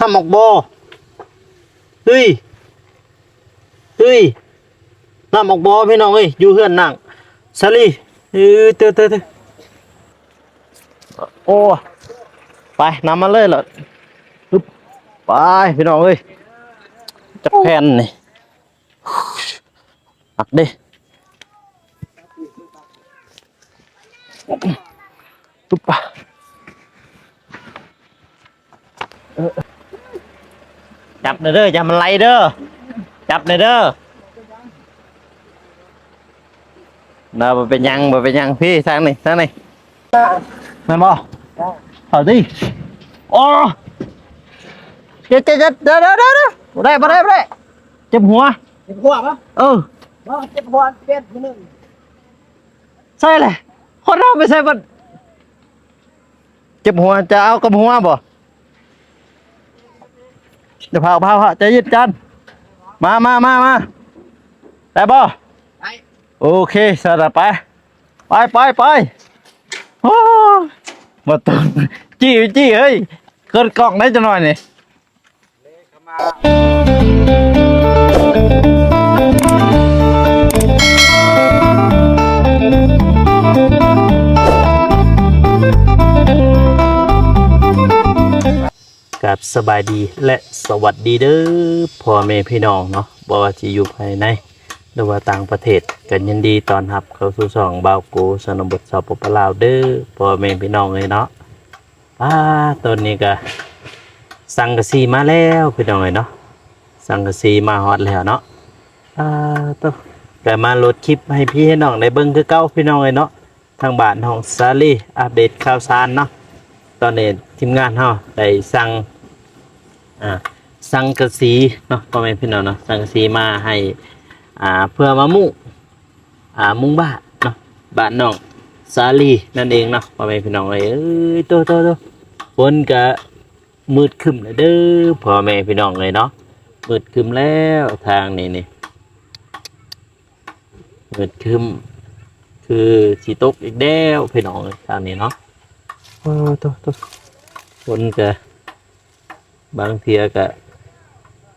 ำหมกบอเฮ้ยน้ำหมกบอพี่น้องเอ้ยอยู่เฮือนนั่งสาลีเตอโอ้ไปนำมาเลยเหรอปึ๊บไปพี่น้องเอ้ยจักแผ่นนี่หักดิปึ๊บปะจับเด้ออย่ามันไหลเด้อจับเด้อน่าบ่เป็นยังพี่ทางนี้นั่นบ่เอาดิโอ้เจ็บเดี๋ยวบ่ได้เจ็บหัวปะเจ็บหัวเปลี่ยนมือใช่เลยคนเราไม่ใช่บ่เจ็บหัวจะเอากับหัวบ่เดี๋ยวพาใจเย็นจันมาได้บ่โอเคสระไปโอ้มาตุนจี้เฮ้ยเกินกล่องได้จะหน่อยนี่กับสบายดีและสวัสดีเด้อพ่อแม่พี่น้องเนาะบ่ว่าจะอยู่ภายในหรือว่าต่างประเทศกันยินดีตอนรับเข้าสู่ช่องบ่าวโกชนบทสปปลาวเด้อพ่อแม่พี่น้องเลยเนาะตอนนี้ก็สังกะสีมาแล้วพี่น้องเลยเนาะสังกะสีมาฮอดแล้วเนาะตัวก็มาโหลดคลิปให้พี่ให้น้องได้เบิ่งคือเก่าพี่น้องเลยเนาะทางบ้านของซาลีอัปเดตข่าวสารเนาะตอนนี้ทีมงานเฮาได้สั่งสังกะสีเนาะพ่อแม่พี่น้องเนาะสังกะสีมาให้เพื่อมามุ่งบ้านเนาะบ้านน้องสาลีนั่นเองเนาะพ่อแม่พี่น้องเอ้ยโตฝนก็มืดครึ้มแล้วเด้อพ่อแม่พี่น้องเลยเนาะมืดครึ้มแล้วทางนี้มืดครึ้มคือสิตกอีกแล้วพี่น้องเลยทางนี้เนาะโอ้โตฝนก็บางเทียก็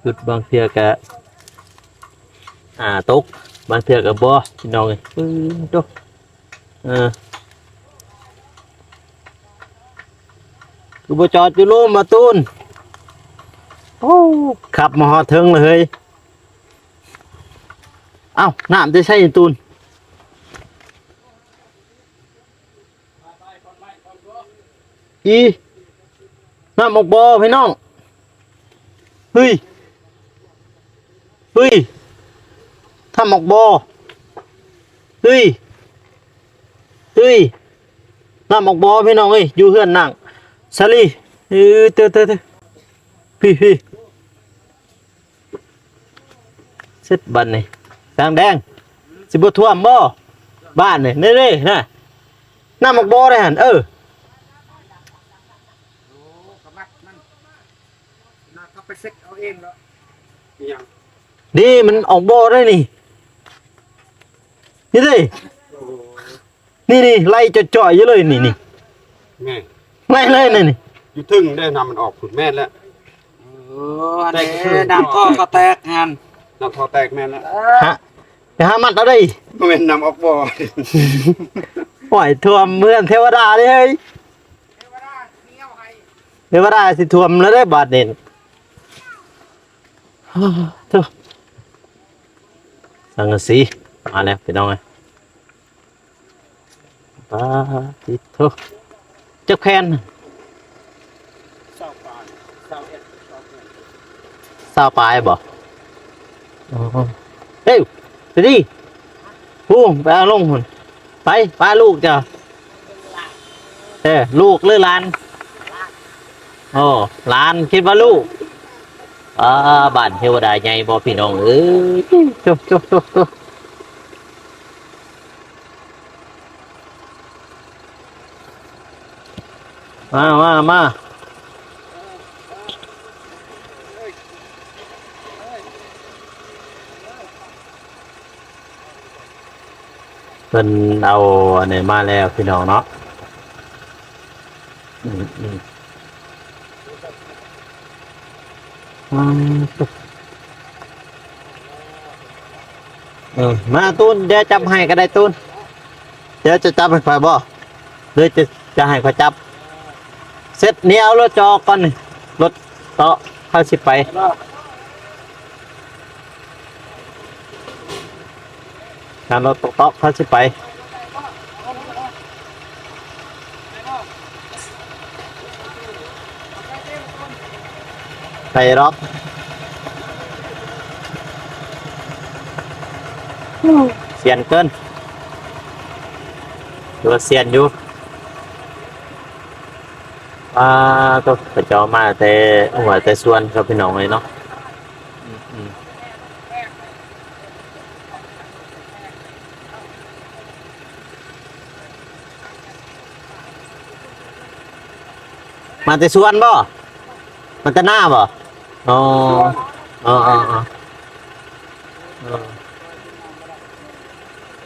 หยุดบางเทียก็ตกบางเทียก็บ่พี่น้องเอ้ยโตกูบ่จอดอยู่ลุ่มมาตูนโอ้ขับมาฮอดถึงเลยเอ้าน้ำจะใช่ตูนน้ำหมกบอพี่น้องเฮ้ยถ้าหมกบอเฮ้ยน้ำหมกบอพี่น้องเอ้ยอยู่เฮือนนั่งสาลีเตอพี่เสร็จบันนี่แดงสิบ่ท่วมบ่บ้านนี่นี่นะน้ำหมกบอได้หั่นไปเซ็กเอาเองแล้วดีมันออกบ่อได้นี่ดินี่ไล่จ่อยๆอยู่เลยนี่แม่ไล่เลยนี่อยู่ทึ่งได้นำมันออกขุดแม่แล้วแตกน้ำท่อก็แตกงานน้ำท่อแตกแม่แล้วฮะไปหามัดเอาได้เว้นนำออกบ่อปล่อยท่วมเมืองเทวดาเลยเฮ้ยเทวดาสิท่วมแล้วได้บาดเด่นสังกะสีมาแล้วพี่น้องไงติดทุกเจ้าแคนสาวปลายบ่เฮ้ยไปดิพุ่งไปเอาลงหุ่นไปลูกจ้ะลูกหรือหลานโอ้หลานคิดว่าลูกบ้านเทวดาใหญ่บ่พี่น้องเอ้ยจุ๊บมาเพิ่นเอาอันนี้มาแล้วพี่น้องเนาะ อืมมาตูนเดี๋ยวจับให้ก็ได้ตูนเดี๋ยวจะจับให้ข่อยบ่หรือจะให้ข่อยจับเสร็จนี่เอารถจอก่อนนี่รถเตาะเข้าสิไปการรถเตาะเข้าสิไปไปรอกเสียนเกินหรือว่าเสียนอยู่ก็ไปจอมาแต่หัวแต่ส่วนครับพี่น้องเลยเนาะอืมมาแต่ส่วนบ่มันจะหน้าบ่อ๋ออ๋ออ๋ออ๋อ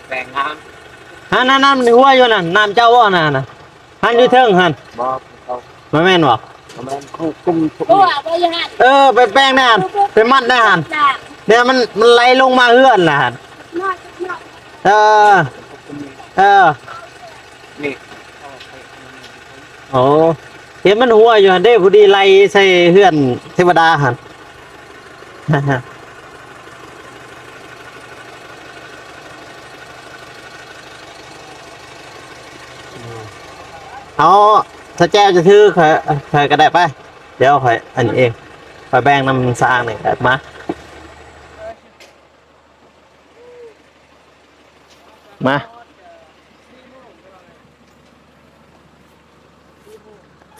แบ่งงาน ฮันน้ำในหัวอยู่นั่นน้ำเจ้าว่าน่ะนะฮันอยู่เทิงฮัน บ่เขา มาแม่นบ่ เขาแม่นคู่กุมทุก โอ้ นี่ ยบ่ยังหัน ไปแป้งได้ฮันไปมัดได้ฮัน จ้า เนี่ยมันไหลลงมาเฮือนล่ะฮัน น้อยน้อย เออเออ นี่ โอ้เห็นมันหัวอยู่หั่นเด้พอดีไหลใส่เฮือนเทวดาฮัน เอาถ้าแจ้วจะถือเคยก็ได้ไปเดี๋ยวคอยอันนี้เองคอยแบ่งน้ำสร้างนี่แบบมา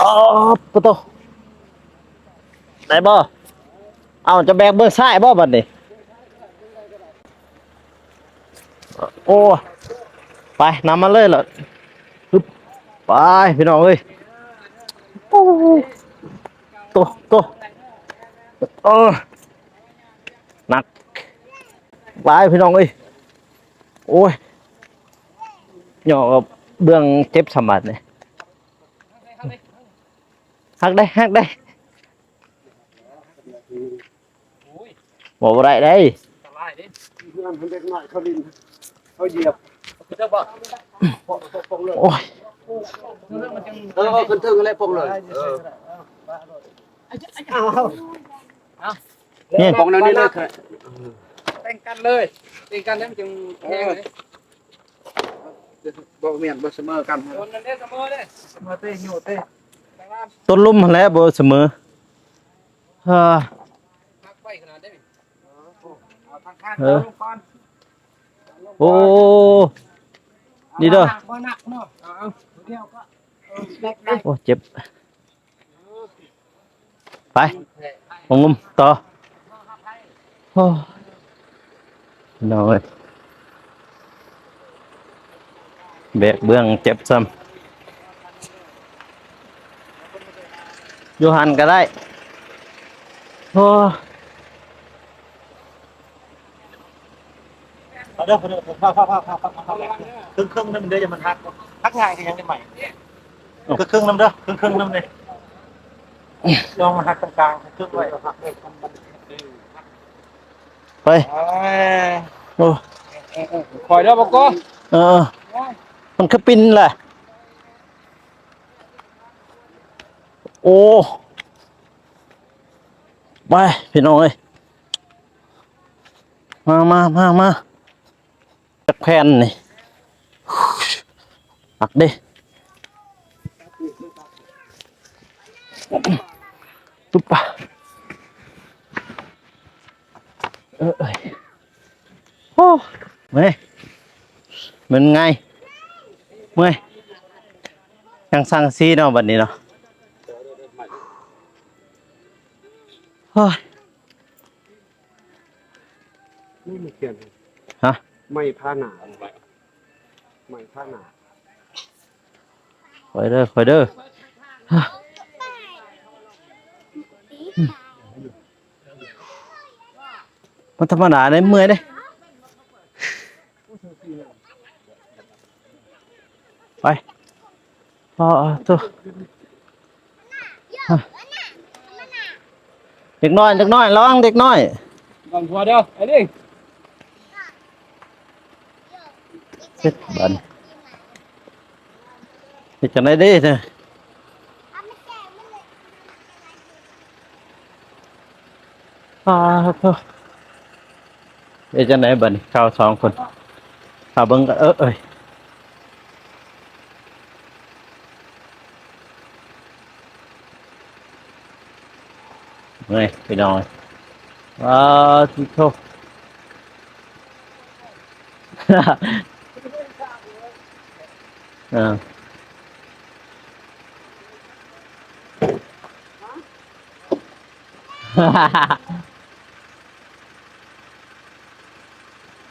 อ๋อประตูไหนบ่เอาจะแบกเบอร์ซ้ายบ่บัดนี้โอ้ไปนำมาเลยเหรอปึ๊บไปพี่น้องเอ้ยโอ้โตหนักไปพี่น้องเอ้ยโอ้ยหย่อกับเบื้องเจ็บสมบัติเนี่ยหักได้บอกว่าไรได้ สบายดิเพื่อนเด็กหน่อยเขาดินเขาเหยียบเจ้าบ่ปงเลย โอ้ย ขึ้นถึงอะไรปงเลยนี่ ปงแล้วนี่เลยแต่งกันเลยแต่งกันแล้วมันจึงแห้งเลยบ่เมียนบ่เสมอกันคนนั้นได้เสมอเด้เสมอเต้โยเต้ ต้นลุ่มหั้นแหล้วบ่เสมอฮ่า พักไว้ขนาดได้เอาทางข้างลงก่อน โอ้นี่เด้อ บ่หนักเนาะเอาเดี๋ยวก็ โอ้เจ็บไปมงุมต่อโอ้น้อยแบกเบื้องเจ็บซ้ำอยู่หันก็ได้โอ้เอาเด้อผมพาครึ่งน้ำเด้ออย่ามันหักง่ายก็ยังได้ใหม่ครึ่งน้ำเด้อครึ่งน้ำเลยลองมาหักตรงกลางครึ่งไว้ไปโอ้ คอยเด้อบ่ก็ มันคือปินแหละโอ้ไปพี่น้องเอ้ยมาจากแผ่นนี่หักดิตุ๊บปะเอ้ยโอ้เมื่อยมันไงเมื่อยยังสั่งซีเนาะบัดนี้เนาะโอ้ย ไม่มีเขียน ฮะ ไม่ผ้าหนาไม่ผ้าหนา คอยเด้อฮะมันธรรมดาได้เมื่อยเด้ไปตัว เด็กน้อยระวังเด็กน้อย ก่อนหัวเดียวไอ้นี่ เฮ็ดบันเฮ็ดจังได๋เด้เด้อครับเฮ็ดจังได๋บัดนี้เข้าสองคนถ้าเบิ่งก็เอ้ยเฮ้ยพี่น้องที่โทษ เออ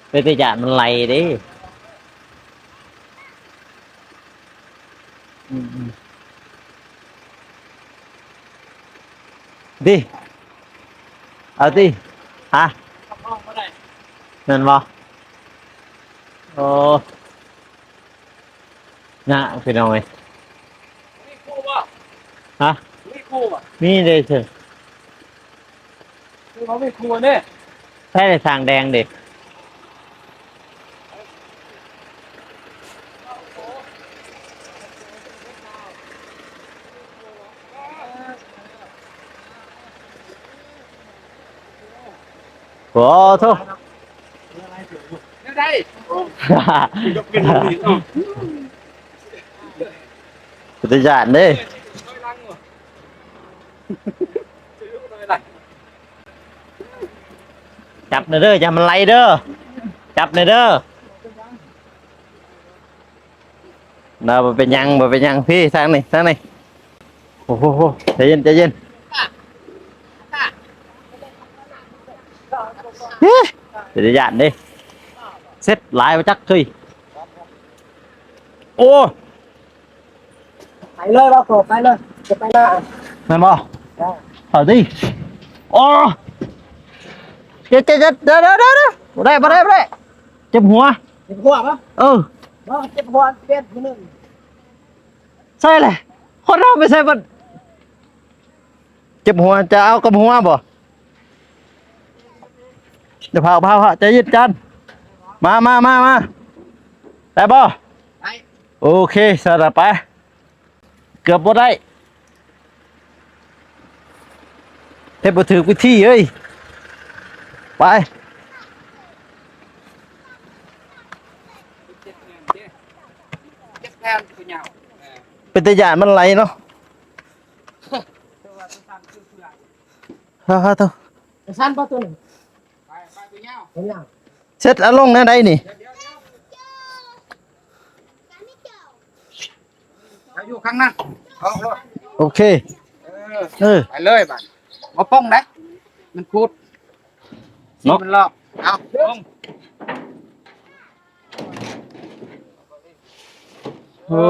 เป็นตัวอย่างมันไหลดิอืมดิเอาดิฮะนั่นบ่โอ้น่ะพี่น้องเอ้ย มีคู่ป่ะ ฮะ มีคู่ป่ะ มีเลยเถอะ คือเขามีคู่เนี่ย ใช่เลยทางแดงเด็กโอ้โทษ ไม่ได้ยกเป็นหนีเนาะ เป็นตัวอย่างดิ น้อยลังเหรอจะยกน้อยลัง จับหน่อยเด้ออย่ามันไหลเด้อจับหน่อยเด้อน่าบ่เป็นหยังพี่ทางนี้โอ้โหใจเย็นเฮ้ยเป็นตัวอย่างดิเสร็จหลายไปจักทีโอ้ ไปเลยเราโผล่ไปเลยจะไปหน้า แม่นบ่เอาดิโอ้เจ็บเดี๋ยวบ่ได้เจ็บหัว เจ็บหัวปะ เออ เจ็บหัวเปลี่ยนคนหนึ่ง ใช่เลยคนเราไม่ใช่บ่เจ็บหัวจะเอากับหัวบ่เดี๋ยวพาใจเย็นจันมาได้บ่ ไป โอเคสลับไปเกือบบ่ได้เทพบ่ถือวิธีเอ้ยไป เจ็บแทนคุณยาว เป็นตะยานมันไหลเนาะฮ่าๆตัว จะสั้นปะตัวหนึ่ง ไปคุณยาว ผมอยาก เสร็จเอาลงแนวใดนี่ เขาอยู่ข้างนั้นเอาเลย โอเคเออ ไปเลยบ้านมาป้องนะมันพูดมันหลอกเอาป้อง โอ้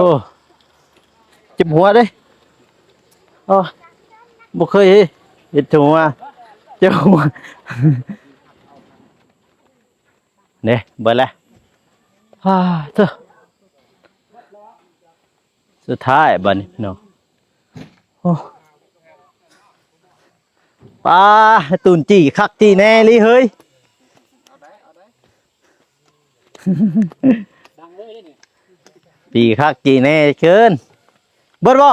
เจ็บหัวเด้โอ้บ่เคยเห็นหัวเจ็บหัวเนี่ยเบิดแล้วเถอะสุดท้ายบัดนี้เนาะโอ้ป้าตุนจี้คักจี้แน่ลิเฮ้ย ดังเลยนี่ จี้คักจี้แน่เกินเบิดบ่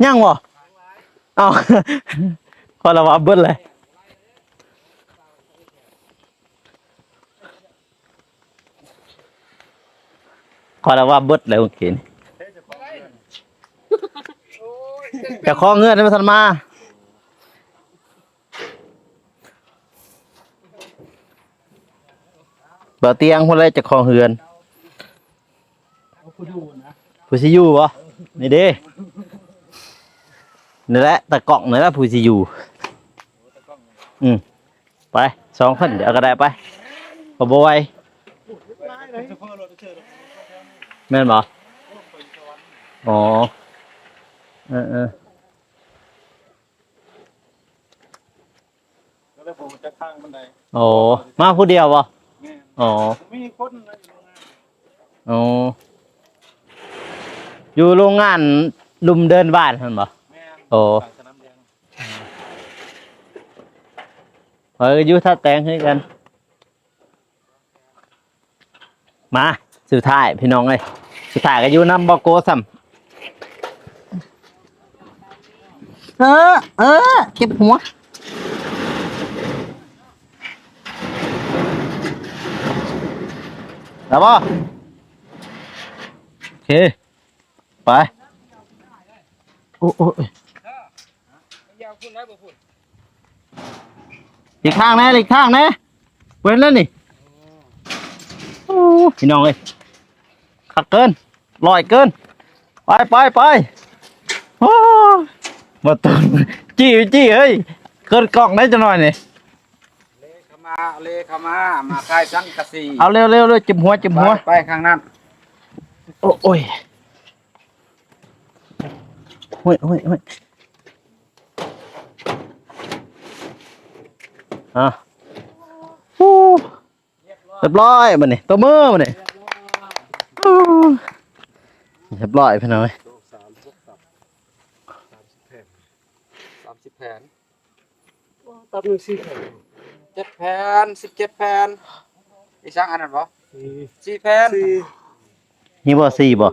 ยังบ่เอ้า พอละว่าเบิดเลยพอละว่าเบิดเลยโอเคนี่จะขอเงินให้มันทันมาบ่เตียงพุ่นเลยจะขอเฮือนผู้สิอยู่บ่นี่เด้นี่แหละตะกล้องนี่แหละผู้สิอยู่ไป2คนเดี๋ยวก็ได้ไปบ่ไหวแม่นบ่อ๋อเออ ก็เลยผมจะข้างบันได โอ้มาผู้เดียวบ่ แม่ อ๋อ มีคนนะ อ๋ออยู่โรงงานลุมเดินบ้านหั่นบ่ แม่ โอ้ สนามแดง อยู่ท่าแตงให้กันมาสุดท้ายพี่น้องเอ้ยสุดท้ายก็อยู่นำบ่โกซ้ำเก็บหัวแล้วบ่โอเคไปโอ้อีกข้างนะอีกข้างนะเว้นแล้วนี่โอ้พี่น้องเอ้ยขัดเกินลอยเกินไปโอ้มาตื่นจี้เฮ้ยเกินกล่องได้จะหน่อยนี่ เลเข้ามามาคายสังกะสี เอาเร็วจิ้มหัว ไปข้างนั้น โอ้ยเฮ้ยอ่ะฮู้เรียบร้อยมันนี่ตัวมือมันนี่เรียบร้อยพี่น้อย 30 แผ่น ตับหนึ่งสี่แผ่น 7 แผ่น 17 แผ่นอีสังอันนั้นบ่4 แผ่น นี่บ่4บ่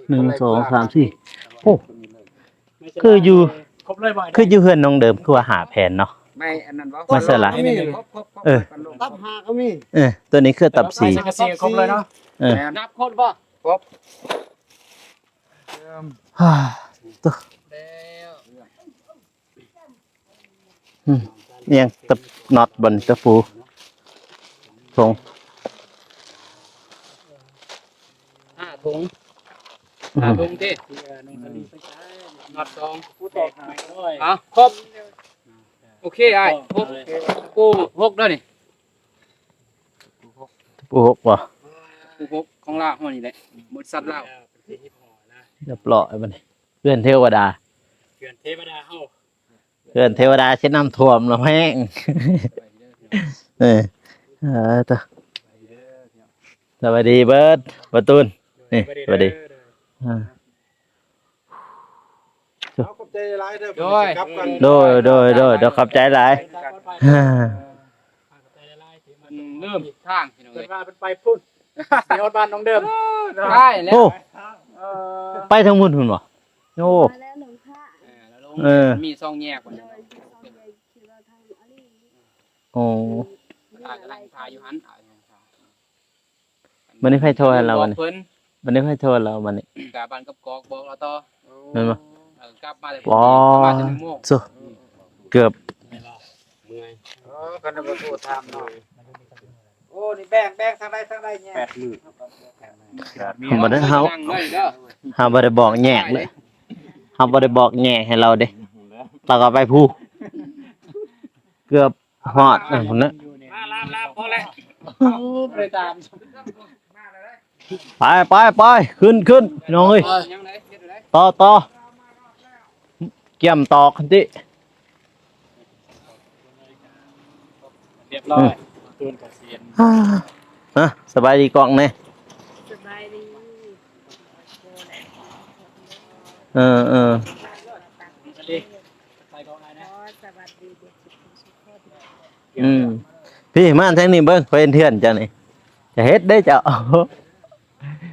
1 2 3 4โอ้คืออยู่ ครบเลยบ่อย คืออยู่เฮือนน้องเดิมคือว่าหาแผนเนาะ ไม่อันนั้นบ่ ไม่ใช่ละ ครบ ตับหาก็มี ตัวนี้คือตับ ใส่กระสีครบเลยเนาะ นับคนบ่ครบ ฮ่าตัวยังตับน็อตบนตะปูทง 5 ถุงที่นับ2ผู้ตอกหายด้วยครบโอเคอ้ายครบกู6เด้อนี่ ตะปูหกบ่ กู6ของลาวเฮานี่แหละหมดสัตว์ลาว เรียบร้อยบัดนี้เพื่อนเทวดา เกินเทวดาเฮา เพื่อนเทวดาเช็ดน้ำท่วมแล้วแห้งตัวสวัสดีเบิร์ดประตูนนี่สวัสดี เอาขอบใจหลายเด้อ โดย กลับกัน โดยเดี๋ยวขอบใจหลาย เริ่มทางพี่น้อง เกิ เอ้ ด ย มาเป็นไปพุ่นเดี๋ยวบ้านน้องเดิม ได้แล้ว โอ้ไปทางมุนหุ่นบ่โอ้ มาแล้วหลวงพ่อ แล้วลง เออ มีซองแยกกว่า โด นี้ ยที่ซอยใหญ่ที่เราทำอะไร โอ้ กำลังพาอยู่หัน มันนี่ใครโทรให้เรา บ วั อน ก นี้ เพิ่น มันนี่ใครโทรให้เราวันนี้ กาบันกับกอกบอกเราต่อ เห็นบ่ กลับมาเลย ว้า มาจะ1 โมง สุเกือบ กันบ่โทษถามหน่อยโอ้นี่แบ่งทางใดแยก ผมบ่ได้เฮา นั่งเลยเด้อ เฮาบ่ได้บอกแยกเลยเฮาบ่ได้บอกแยกให้เราเด้เราก็ไปผู้เกือบฮอดพุ่นน่ะ มาลามพอแล้ว ไปตาม ไปขึ้นพี่น้องเอ้ย ยังไงเฮ็ดได้ ต่อเกี่ยมตอกคันติ เรียบร้อยตูนกับเสียน สบายดีกล้องแน่ สบายดี เออ ไปกองไงนะ สวัสดีเด็กสุข พี่มาทางนี้เบิ่งเพิ่นเทื่อนจ้ะนี่จะเฮ็ดได้เจ้า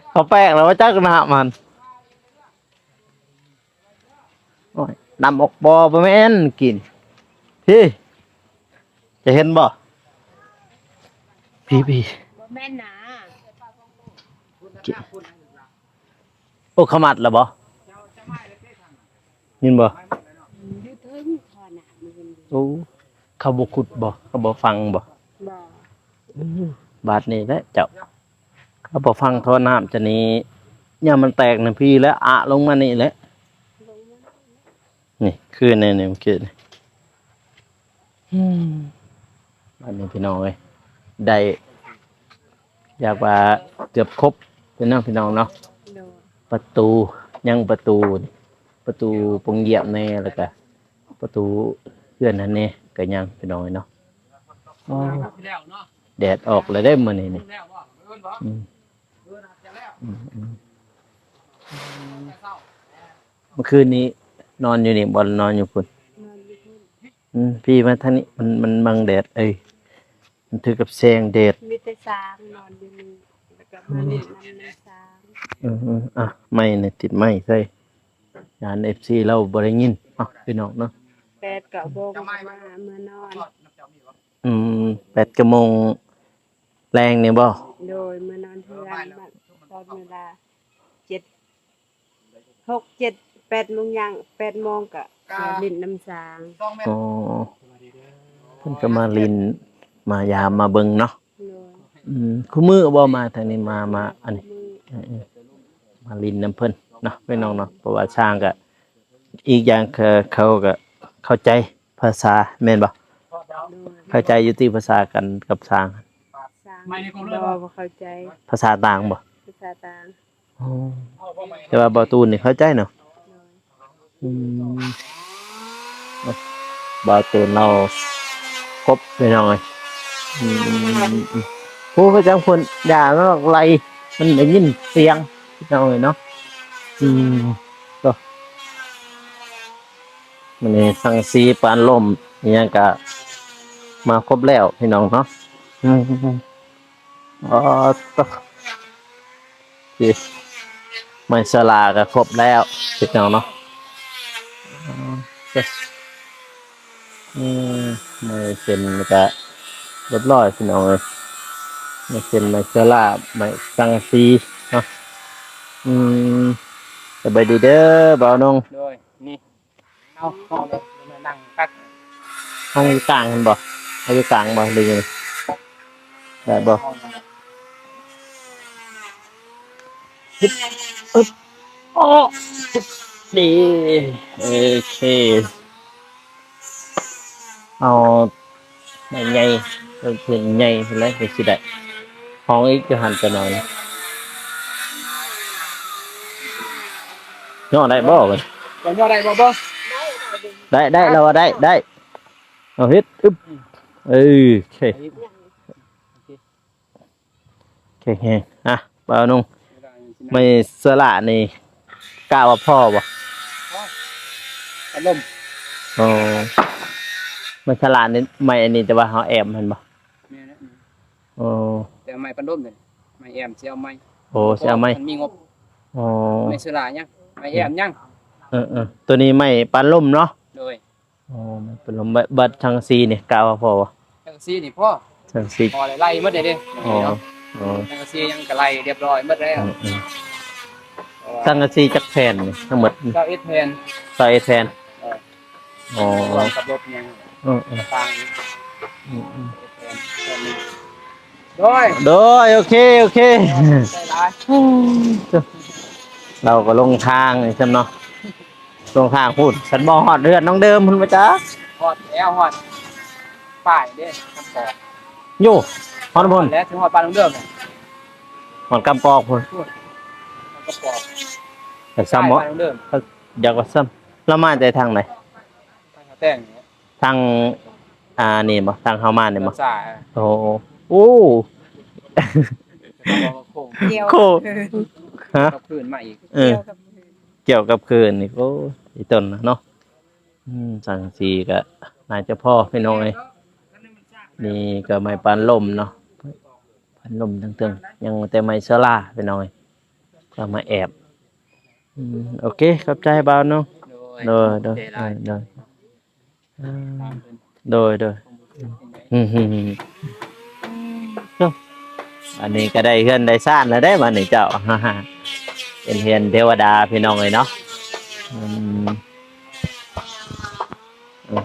เขาแป้งแล้วว่าจักหน้ามันโอ้ยนำออกบ่แม่นกินพี่จะเห็นบ่พี่ บ่แม่นหนา โอ้ขมัดแล้วบ่ยินบ่ อยู่ถึงขอหนามือ โอ้เขาบ่ขุดบ่เขาบ่ฟังบ่ บ่ บาดนี้แหละเจ้าเขาบ่ฟังท่อน้ำจะนี้ย่ามมันแตกนะพี่แล้วอะลงมานี่แหละนี่คือในนี่มันคืออันนี้พี่น้องเอ้ยได้อยากว่าเกือบครบพี่น้องเนาะ โดย ประตูยังประตูปงเหยียบแน่แล้วก็ประตูเพื่อนนั่นแน่ก็ยังพี่น้องเอ้ยเนาะโอ้ แล้วเนาะ แดดออกเลยได้มื้อนี้นี่ แล้วบ่เอิ้นบ่ อืม เอิ้นจะแล้ว เมื่อคืนนี้นอนอยู่นี่บ่นอนอยู่พุ่น นอนอยู่ พี่มาทางนี้มันบังแดดมันถือกับแสงแดด มีแต่สางนอนอยู่นี่แล้วก็มาเล่นน้ำในสาง อ่ะไม่เนี่ยติดไม่ใช่ยาน FC เราบ่ได้ยินพี่น้องเนาะ 8-9 โมงมาเมื่อนอน 8 ชั่วโมงแรงเนี่ยบ่ โดยเมื่อนอนเทือนบัดตอนเวลา7 6 7 8 โมงยัง8 โมงก็เล่นน้ำสาง อ๋อเพิ่นก็มาลินมายามมาเบิ่งเนาะ โดย คู่มือบ่มาทางนี้มาอันนี้ มือ มาลินน้ำเพิ่นเนาะพี่น้องเนาะเพราะว่าช่างก็อีกอย่างคือเขาก็เข้าใจภาษาแม่นบ่ โดย เข้าใจอยู่ที่ภาษากันกับช่าง สางบ่เข้าใจ ภาษาต่างบ่ ภาษาต่าง อ๋อแต่ว่าบ่ตูนนี่เข้าใจเนาะ โดย อืมบ่ตูนเราครบพี่น้องเอ้ยผู้ประจำคนด่าแล้วไรมันได้ยินเสียงพี่น้องเอ้ยเนาะก็มันนี่สังสีปานลมอหยังก็มาครบแล้วพี่น้องเนาะอ๋อก็สิไม่สลาก็ครบแล้วพี่น้องเนาะไม่เป็นก็เรียบร้อยพี่น้องเลยไม่เป็นไม่สลาไม่สังสีเนาะสบายดีเด้อบ่าวนง โดยนี่เอาห้องเลยมานั่งพัก ห้องอยู่กลางกันบ่ห้องอยู่กลางบ่หรือยังไงได้บ่โอ้ดีโอเคเอาไม่ใหญ่เพิ่นใหญ่เพิ่นเลยไปสิได้ห้องอีกจะหันไปหน่อยย่อได้บ่เว้ย ก่อนย่อได้บ่ ได้เราว่าได้เอาเฮ็ดอึ๊บโอเคแฮงบ่าวนงไม่สละนี่กล้าว่าพ่อบ่ อารมณ์ อ๋อมันฉลาดนี่ไม่อันนี้แต่ว่าเฮาแอบมันบ่ แม่นะ อ๋อ แต่ไม้ปันร่มเนี่ยไม้แอมสิเอาไม้ โอ้สิเอาไหม นมีงบ อ๋อ ไม้สลายังไม้แอมยัง ตัวนี้ไม่ปานล่มเนาะ โดย อ๋อมันเป็นลมบัดทางซีนี่กล้าว่าพ่อบ่ จังซี่นี่พ่อ ทางซี พอไล่หมดเลยเด้ อ๋ออ๋อ จังซี่ยังก็ไล่เรียบร้อยหมดแล้ว ทางซีจักแผ่นนี่ทั้งหมด เจ้าเอ็ดแทน ซอยแผ่นอ๋อ รวมกับรถยัง อือ ต่างนี้แทนนี้โดย โดยโอเคใจร้าย เราก็ลงทางนี่ซั่นเนาะลงทางพูดฉันบ่ฮอดเรือนน้องเดิมพุ่นบ่จ๊ะ ฮอดแล้วฮอดป้ายเด้คำปอก โย่ฮอดพุ่น แล้วถึงฮอดบ้านลุงเดิมเนี่ย ฮอดกำปอกพุ่น ก็ปอก แต่ซ้ำบ่ บ้านลุงเดิม อยากว่าซ้ำเรามาจากทางไหน ทางแต่งเนี่ย ทางนี่บ่ทางเฮามานี่บ่ สาย โอ้ โค้ง เกี่ยว โคฮะ ก็คืนมาอีก เกี่ยวกับมือ เกี่ยวกับคืนนี่โอ้อีต้นเนาะสังสีก็น่าจะพ่อพี่น้องเอ้ยนี่ก็ไม้ปานลมเนาะปานลมตึงๆยังแต่ไม้สลาพี่น้องเอ้ยก็มาแอบโอเคขอบใจบ่าวเนาะโดยโดยโดยโดยอันนี้ก็ได้เฮือนได้ซ่านแล้วได้มานี่เจ้า เป็นเฮือนเทวดาพี่น้องเลยเนาะ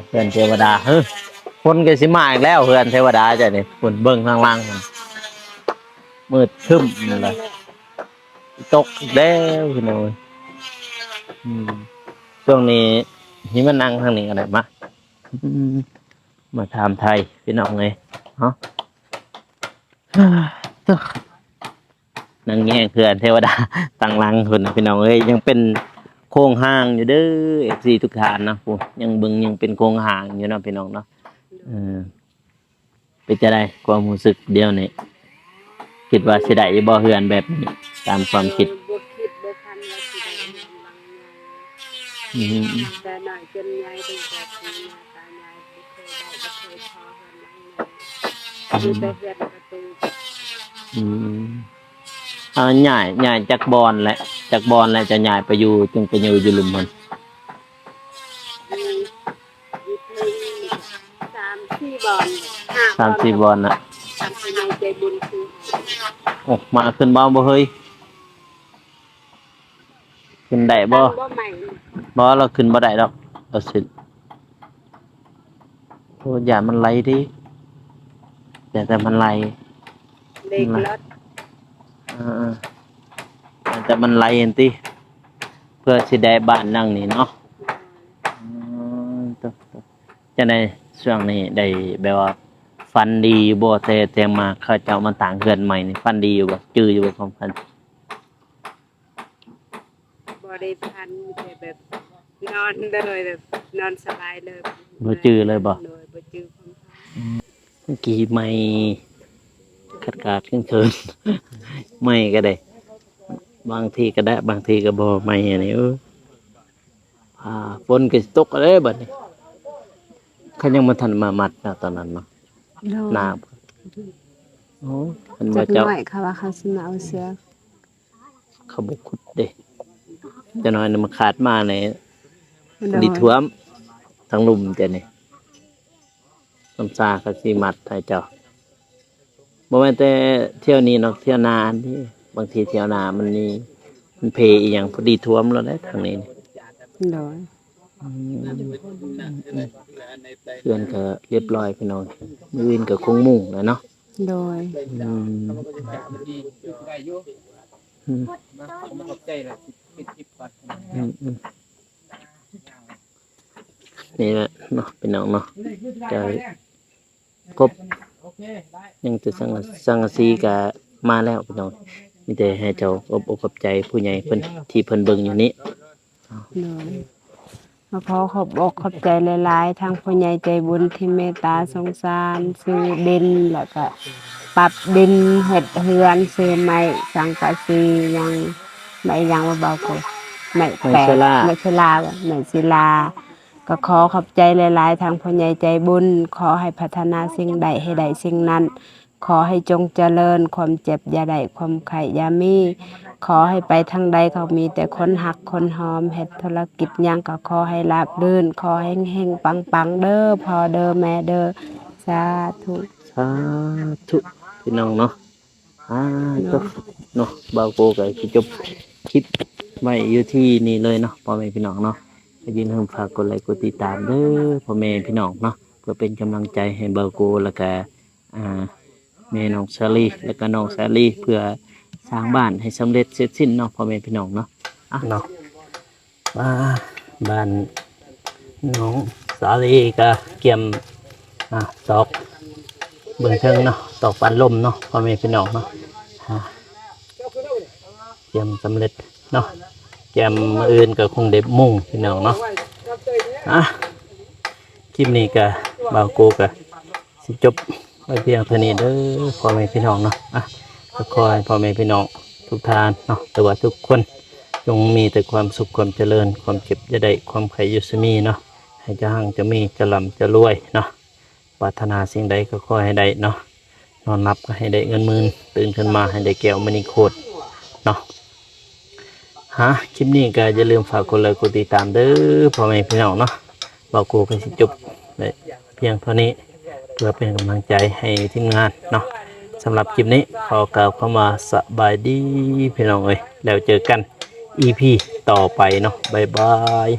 เฮือนเทวดาคนก็สิมาอีกแล้วเฮือนเทวดาจ้ะนี่ฝุ่นเบิ่งข้างล่างมืดครึ้มนั่นแหละตกอีกแล้วพี่น้องช่วงนี้นี่มันนั่งทางนี้อะไรมาถามไทยพี่น้องเลยเนาะนั่งแง่เขื่อนเทวดาตั้งหลังคนพี่น้องเอ้ยยังเป็นโครงห่างอยู่เด้อ FC ทุกท่านนะผมยังเบิ่งยังเป็นโครงห่างอยู่นะพี่น้องเนาะเป็นจะได้ความรู้สึกเดียวนี่คิดว่าสิได้บ่เฮือนแบบนี้ตามความคิด บ่คิดบ่ทันว่าสิได้เงินบางอย่างแต่หน่อยจนใหญ่ตั้งแต่ปีหน้าตายายบ่ พอเฮือนนั่งเลยอยู่แต่เฮือนประตู อืมย้ายจากบอนแหละจากบอนแล้วจะย้ายไปอยู่จึงไปอยู่หลุมมัน ยึดหนึ่ง3-4บอล3-4บอนน่ะ ทำให้ใจบุญคือ โอ้มาขึ้นบ้าบ่เฮ้ยขึ้นได้บ่ บ่ใหม่ บ่เราขึ้นบ่ได้ดอกเราสิโอ้อย่ามันไหลดิแต่มันไหล เด็กรถ แต่มันไหลเห็นติเพื่อสิได้บ้านหลังนี้เนาะจะในช่วงนี้ได้แบบว่าฟันดีบ่แต่มาเขาเจ้ามาต่างเฮือนใหม่นี่ฟันดีอยู่บ่จื้ออยู่บ่ของฟัน บ่ได้พันมีแต่แบบนอนเลยแบบนอนสบายเลย บ่จื้อเลยบ่ โดยบ่จื้อความพัน เมื่อกี้ไม่ขาดเคินไม่ก็ได้ บางทีก็ได้บางทีก็บ่ไม่อันนี้ฝนก็สิตกอะไรบัดนี้เขายังมาทันมามัดนะตอนนั้นเนาะหน้าโอ้มัน จั ว่าก ห เจ้า น่อยค่ะว่าเขาสิมาเอาเสือ เขาบ่ขุดเด้จะน้อยนี่มันขาดมาใน โดย ดิท่วมทั้งลุ่มแต่นี่น้ำซาก็สิมัดให้เจ้าบ่แม่นแต่เที่ยวนี้เนาะเที่ยวนาอันนี้บางทีเที่ยวนามันเพอีหยังพอดีท่วมแล้วได้ทางนี้นี่ โดย เพื่อนก็เรียบร้อยพี่น้องมืออื่นก็คงมุ่งแล้วเนาะ โดย อืม ได้อยู่ อืม มาขอบใจละปิดคลิปก่อน อืมนี่แหละเนาะพี่น้องเนาะจะครบ โอเคได้ ยังจะสังกะสีก็มาแล้วพี่น้องมีแต่ให้เจ้าอกใจผู้ใหญ่เพิ่นที่เพิ่นเบิ่งอยู่นี้ โดยขอขอบอกขอบใจหลายๆทางผู้ใหญ่ใจบุญที่เมตตาสงสารซื้อดินแล้วก็ปรับดินเฮ็ดเฮือนซื้อไม้สังกะสียังไม่ยังว่าเบาก็ไม่แปลกไม่ชลาว่ะไม่ศิลา ก็ขอขอบใจหลายๆทางผู้ใหญ่ใจบุญขอให้พัฒนาสิ่งใดให้ได้สิ่งนั้น ขอให้จงเจริญความเจ็บอย่าได้ความไข่อย่ามีขอให้ไปทางใดเขามีแต่คนหักคนหอมเฮ็ดธุรกิจหยังก็ขอให้ราบรื่นขอให้เฮงๆปังๆเด้อพ่อเด้อแม่เด้อสาธุ สาธุพี่น้องเนาะจบเนาะบ่าวโกก็สิจบคลิปไว้อยู่ที่นี่เลยเนาะพ่อแม่พี่น้องเนาะก็ยินดีฝากกดไลค์กดติดตามเด้อพ่อแม่พี่น้องเนาะเพื่อเป็นกำลังใจให้บ่าวโกแล้วก็แม่น้องสาลีแล้วก็น้องสาลีเพื่อสร้างบ้านให้สำเร็จเสร็จสิ้นเนาะพ่อแม่พี่น้องเนาะเนาะบ้านน้องสาลีก็เกี่ยมตอกเบื้องเทิงเนาะตอกปานลมเนาะพ่อแม่พี่น้องเนาะเกี่ยมสำเร็จเนาะเกี่ยมมื้ออื่นก็คงได้มุ่งพี่น้องเนาะคลิปนี้ก็บ่าวโกก็สิจบไว้เพียงเท่านี้เด้อพ่อแม่พี่น้องเนาะก็ขอให้พ่อแม่พี่น้องทุกท่านเนาะแต่ว่าทุกคนจงมีแต่ความสุขความเจริญความเจ็บจะได้ความไขยุสมีเนาะให้จะหั่งจะมีจะร่ำจะรวยเนาะปรารถนาสิ่งใดก็ขอให้ได้เนาะนอนรับก็ให้ได้เงินหมื่นตื่นขึ้นมาให้ได้แก้วมณีโคตรเนาะคลิปนี้ก็อย่าลืมฝากกดไลค์กดติดตามเด้อพ่อแม่พี่น้องเนาะบอกกูก็สิจบได้เพียงเท่านี้เพื่อเป็นกำลังใจให้ทีมงานเนาะสำหรับคลิปนี้ขอกล่าวเข้ามาสบายดีพี่น้องเอ้ยแล้วเจอกัน EP ต่อไปเนาะบ๊ายบาย